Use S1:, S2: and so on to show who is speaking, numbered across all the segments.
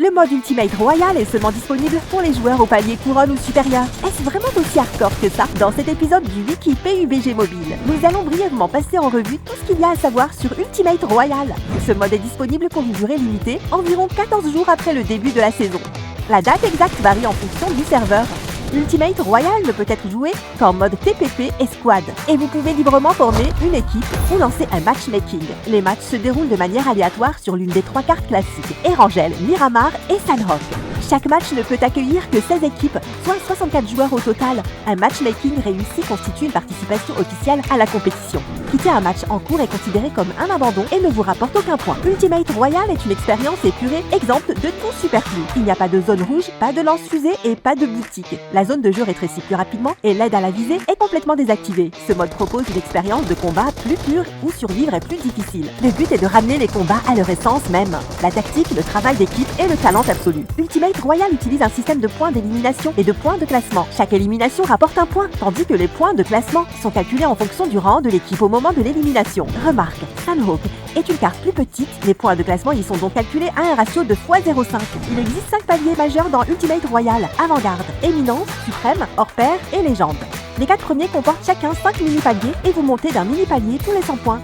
S1: Le mode Ultimate Royal est seulement disponible pour les joueurs au palier couronne ou supérieur. Est-ce vraiment aussi hardcore que ça? Dans cet épisode du Wiki PUBG Mobile, nous allons brièvement passer en revue tout ce qu'il y a à savoir sur Ultimate Royal. Ce mode est disponible pour une durée limitée, environ 14 jours après le début de la saison. La date exacte varie en fonction du serveur. Ultimate Royal ne peut être joué qu'en mode TPP et Squad, et vous pouvez librement former une équipe ou lancer un matchmaking. Les matchs se déroulent de manière aléatoire sur l'une des 3 cartes classiques, Erangel, Miramar et Sandrock. Chaque match ne peut accueillir que 16 équipes, soit 64 joueurs au total. Un matchmaking réussi constitue une participation officielle à la compétition. Quitter un match en cours est considéré comme un abandon et ne vous rapporte aucun point. Ultimate Royal est une expérience épurée, exempte de tout superflu. Il n'y a pas de zone rouge, pas de lance-fusée et pas de boutique. La zone de jeu rétrécit plus rapidement et l'aide à la visée est complètement désactivée. Ce mode propose une expérience de combat plus pure où survivre est plus difficile. Le but est de ramener les combats à leur essence même. La tactique, le travail d'équipe et le talent absolu. Ultimate Royal utilise un système de points d'élimination et de points de classement. Chaque élimination rapporte un point, tandis que les points de classement sont calculés en fonction du rang de l'équipe au moment de l'élimination. Remarque, Sandhawk est une carte plus petite, les points de classement y sont donc calculés à un ratio de x0,5. Il existe 5 paliers majeurs dans Ultimate Royal: Avant-Garde, Éminence, Suprême, Hors Pair et Légende. Les 4 premiers comportent chacun 5 mini-paliers et vous montez d'un mini-palier tous les 100 points.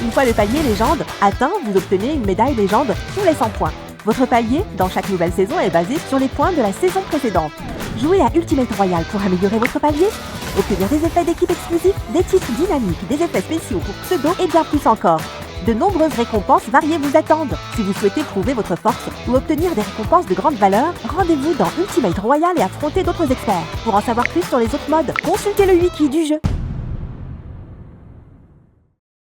S1: Une fois le palier Légende atteint, vous obtenez une médaille Légende tous les 100 points. Votre palier, dans chaque nouvelle saison, est basé sur les points de la saison précédente. Jouez à Ultimate Royal pour améliorer votre palier, obtenir des effets d'équipe exclusifs, des titres dynamiques, des effets spéciaux pour pseudo et bien plus encore. De nombreuses récompenses variées vous attendent. Si vous souhaitez prouver votre force ou obtenir des récompenses de grande valeur, rendez-vous dans Ultimate Royal et affrontez d'autres experts. Pour en savoir plus sur les autres modes, consultez le wiki du jeu.